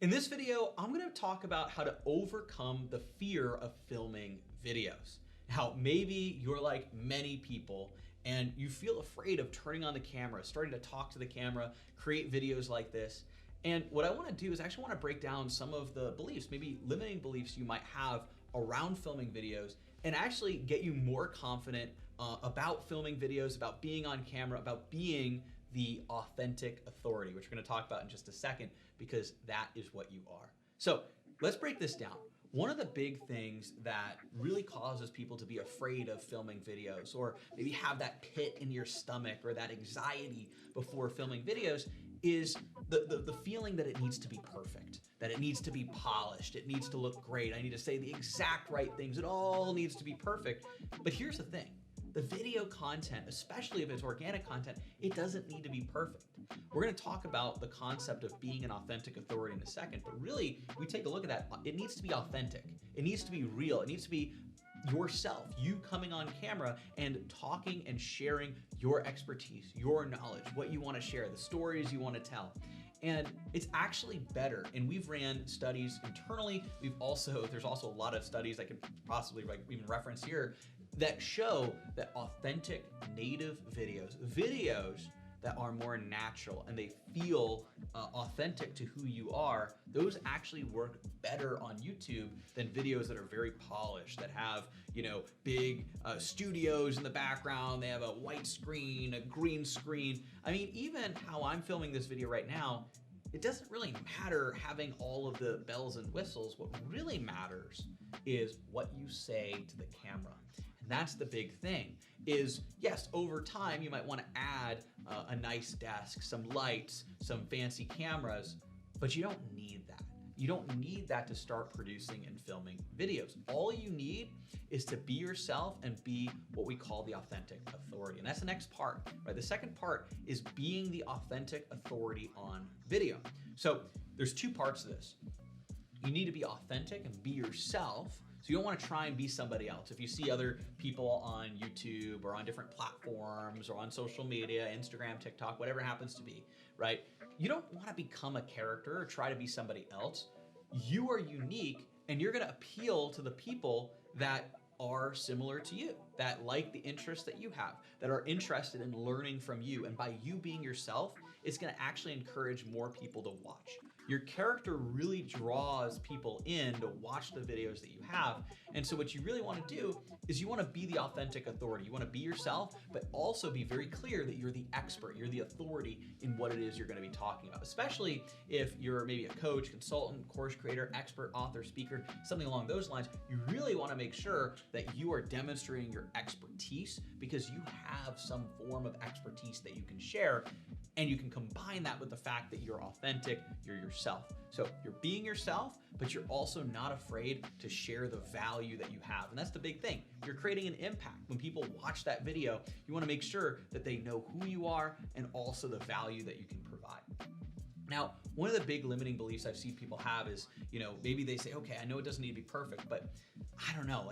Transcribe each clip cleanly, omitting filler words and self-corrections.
In this video, I'm going to talk about how to overcome the fear of filming videos. How maybe you're like many people and you feel afraid of turning on the camera, starting to talk to the camera, create videos like this. And what I want to do is actually want to break down some of the beliefs, maybe limiting beliefs you might have around filming videos, and actually get you more confident about filming videos, about being on camera, about being the authentic authority, which we're going to talk about in just a second, because that is what you are. So let's break this down. One of the big things that really causes people to be afraid of filming videos, or maybe have that pit in your stomach or that anxiety before filming videos, is the feeling that it needs to be perfect, that it needs to be polished, it needs to look great, I need to say the exact right things, it all needs to be perfect. But here's the thing. The video content, especially if it's organic content, it doesn't need to be perfect. We're going to talk about the concept of being an authentic authority in a second, but really, we take a look at that. It needs to be authentic. It needs to be real. It needs to be yourself, you coming on camera and talking and sharing your expertise, your knowledge, what you want to share, the stories you want to tell. And it's actually better. And we've ran studies internally. There's also a lot of studies I could possibly even reference here that show that authentic native videos that are more natural and they feel authentic to who you are, those actually work better on YouTube than videos that are very polished, that have, big studios in the background, they have a white screen, a green screen. I mean, even how I'm filming this video right now, it doesn't really matter having all of the bells and whistles. What really matters is what you say to the camera. And that's the big thing is, yes, over time, you might want to add a nice desk, some lights, some fancy cameras, but you don't need that. You don't need that to start producing and filming videos. All you need is to be yourself and be what we call the authentic authority. And that's the next part, right? The second part is being the authentic authority on video. So there's two parts to this. You need to be authentic and be yourself. So you don't want to try and be somebody else. If you see other people on YouTube or on different platforms or on social media, Instagram, TikTok, whatever it happens to be, right? You don't want to become a character or try to be somebody else. You are unique and you're going to appeal to the people that are similar to you, that like the interests that you have, that are interested in learning from you. And by you being yourself, it's going to actually encourage more people to watch. Your character really draws people in to watch the videos that you have. And so what you really want to do is you want to be the authentic authority. You want to be yourself, but also be very clear that you're the expert, you're the authority in what it is you're going to be talking about, especially if you're maybe a coach, consultant, course creator, expert, author, speaker, something along those lines. You really want to make sure that you are demonstrating your expertise because you have some form of expertise that you can share, and you can combine that with the fact that you're authentic, you're yourself. So you're being yourself, but you're also not afraid to share the value that you have. And that's the big thing. You're creating an impact. When people watch that video, you want to make sure that they know who you are and also the value that you can provide. Now, one of the big limiting beliefs I've seen people have is, maybe they say, okay, I know it doesn't need to be perfect, but I don't know,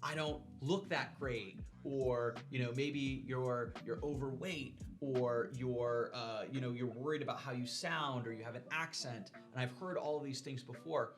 I don't look that great, or maybe you're overweight, or you're worried about how you sound, or you have an accent. And I've heard all of these things before.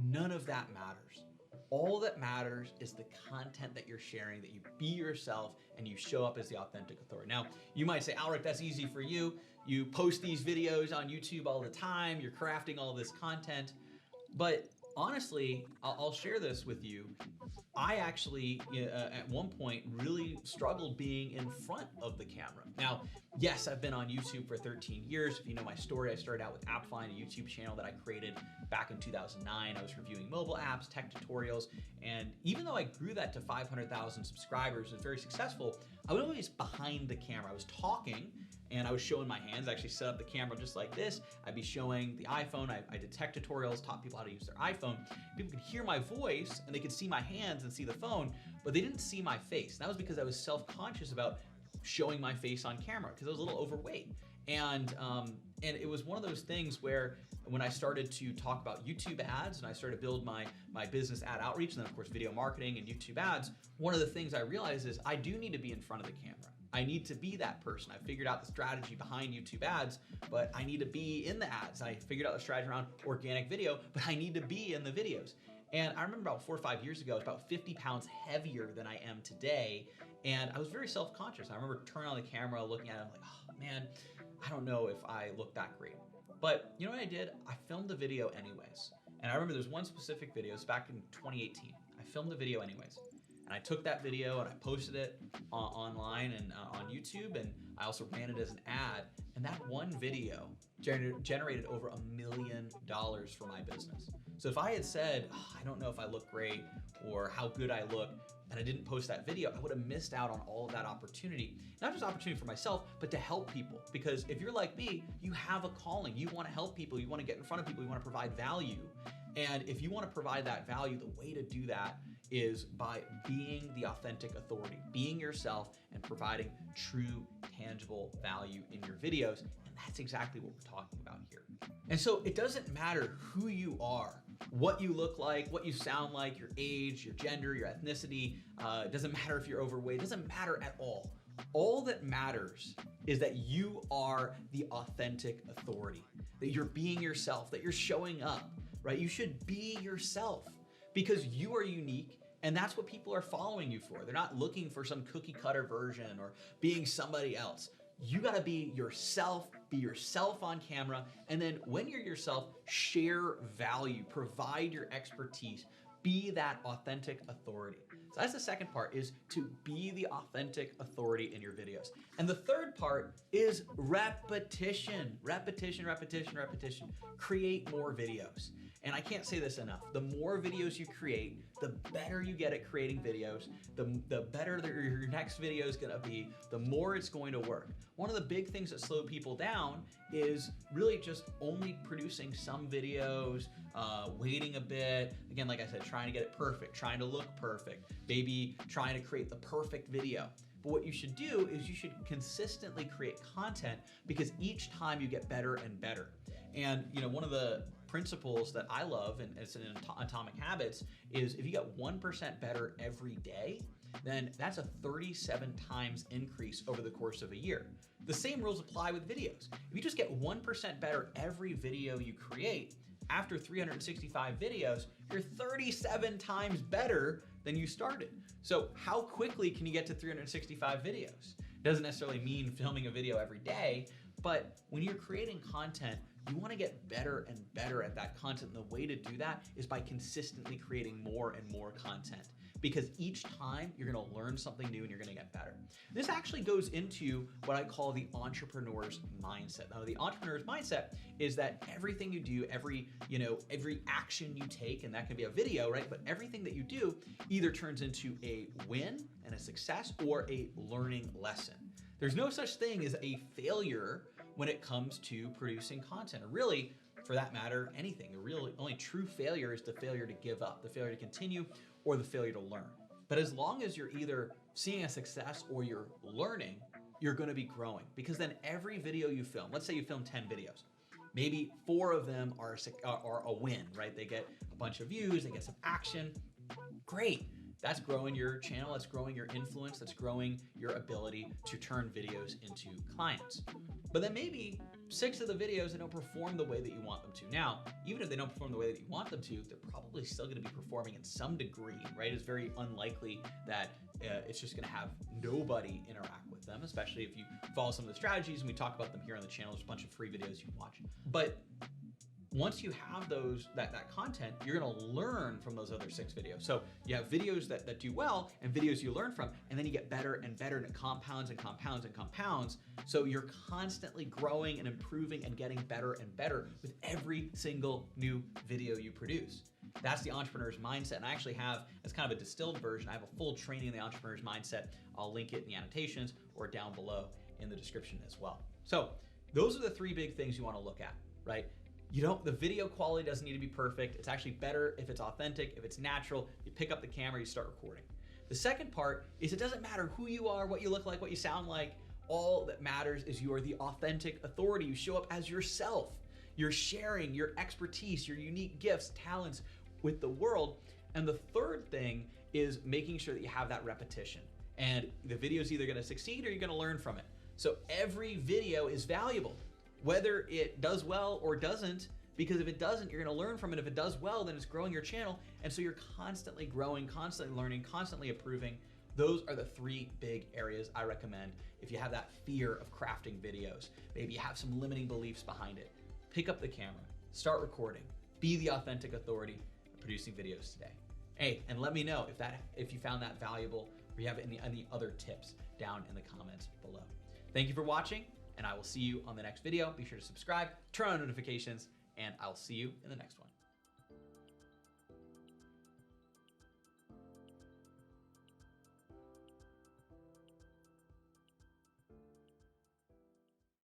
None of that matters. All that matters is the content that you're sharing, that you be yourself and you show up as the authentic authority. Now, you might say, Aleric, that's easy for you. You post these videos on YouTube all the time. You're crafting all this content. But honestly, I'll share this with you. I actually, at one point, really struggled being in front of the camera. Now, yes, I've been on YouTube for 13 years. If you know my story, I started out with AppFind, a YouTube channel that I created back in 2009. I was reviewing mobile apps, tech tutorials, and even though I grew that to 500,000 subscribers, it was very successful, I was always behind the camera. I was talking, and I was showing my hands. I actually set up the camera just like this. I'd be showing the iPhone. I did tech tutorials, taught people how to use their iPhone. People could hear my voice and they could see my hands and see the phone, but they didn't see my face. And that was because I was self-conscious about showing my face on camera because I was a little overweight. And it was one of those things where when I started to talk about YouTube ads and I started to build my business ad outreach, and then of course video marketing and YouTube ads, one of the things I realized is I do need to be in front of the camera. I need to be that person. I figured out the strategy behind YouTube ads, but I need to be in the ads. I figured out the strategy around organic video, but I need to be in the videos. And I remember about 4 or 5 years ago, I was about 50 pounds heavier than I am today. And I was very self-conscious. I remember turning on the camera, looking at it, I'm like, oh man, I don't know if I look that great. But you know what I did? I filmed the video anyways. And I remember there's one specific video, it's back in 2018. I filmed the video anyways. And I took that video and I posted it online and on YouTube, and I also ran it as an ad. And that one video generated over $1 million for my business. So if I had said, oh, I don't know if I look great or how good I look, and I didn't post that video, I would have missed out on all of that opportunity. Not just opportunity for myself, but to help people. Because if you're like me, you have a calling. You want to help people. You want to get in front of people. You want to provide value. And if you want to provide that value, the way to do that is by being the authentic authority, being yourself and providing true, tangible value in your videos. And that's exactly what we're talking about here. And so it doesn't matter who you are, what you look like, what you sound like, your age, your gender, your ethnicity. It doesn't matter if you're overweight. It doesn't matter at all. All that matters is that you are the authentic authority, that you're being yourself, that you're showing up, right? You should be yourself because you are unique. And that's what people are following you for. They're not looking for some cookie cutter version or being somebody else. You gotta be yourself on camera, and then when you're yourself, share value, provide your expertise, be that authentic authority. So that's the second part, is to be the authentic authority in your videos. And the third part is repetition. Repetition, repetition, repetition. Create more videos. And I can't say this enough. The more videos you create, the better you get at creating videos, the better your next video is gonna be, the more it's going to work. One of the big things that slow people down is really just only producing some videos, waiting a bit. Again, like I said, trying to get it perfect, trying to look perfect, maybe trying to create the perfect video. But what you should do is you should consistently create content, because each time you get better and better. And you know, one of the principles that I love, and it's in Atomic Habits, is if you get 1% better every day, then that's a 37 times increase over the course of a year. The same rules apply with videos. If you just get 1% better every video you create, after 365 videos, you're 37 times better than you started. So how quickly can you get to 365 videos? Doesn't necessarily mean filming a video every day, but when you're creating content, you want to get better and better at that content. And the way to do that is by consistently creating more and more content, because each time you're going to learn something new and you're going to get better. This actually goes into what I call the entrepreneur's mindset. Now, the entrepreneur's mindset is that everything you do, every action you take, and that can be a video, right? But everything that you do either turns into a win and a success or a learning lesson. There's no such thing as a failure when it comes to producing content, or really, for that matter, anything. The really only true failure is the failure to give up, the failure to continue, or the failure to learn. But as long as you're either seeing a success or you're learning, you're gonna be growing. Because then every video you film, let's say you film 10 videos, maybe 4 of them are a win, right? They get a bunch of views, they get some action, great. That's growing your channel, that's growing your influence, that's growing your ability to turn videos into clients. But then maybe 6 of the videos, they don't perform the way that you want them to. Now, even if they don't perform the way that you want them to, they're probably still gonna be performing in some degree, right? It's very unlikely that it's just gonna have nobody interact with them, especially if you follow some of the strategies, and we talk about them here on the channel. There's a bunch of free videos you can watch. But once you have that content, you're gonna learn from those other 6 videos. So you have videos that do well and videos you learn from, and then you get better and better, and it compounds and compounds and compounds. So you're constantly growing and improving and getting better and better with every single new video you produce. That's the entrepreneur's mindset. And I actually have, as kind of a distilled version, I have a full training in the entrepreneur's mindset. I'll link it in the annotations or down below in the description as well. So those are the 3 big things you wanna look at, right? The video quality doesn't need to be perfect. It's actually better if it's authentic, if it's natural. You pick up the camera, you start recording. The second part is, it doesn't matter who you are, what you look like, what you sound like. All that matters is you are the authentic authority. You show up as yourself. You're sharing your expertise, your unique gifts, talents with the world. And the third thing is making sure that you have that repetition. And the video is either going to succeed or you're going to learn from it. So every video is valuable, whether it does well or doesn't, because if it doesn't, you're going to learn from it. If it does well, then it's growing your channel. And so you're constantly growing, constantly learning, constantly improving. Those are the 3 big areas I recommend if you have that fear of crafting videos. Maybe you have some limiting beliefs behind it. Pick up the camera, start recording, be the authentic authority in producing videos today. Hey, and let me know if you found that valuable or you have any other tips down in the comments below. Thank you for watching, and I will see you on the next video. Be sure to subscribe, turn on notifications, and I'll see you in the next one.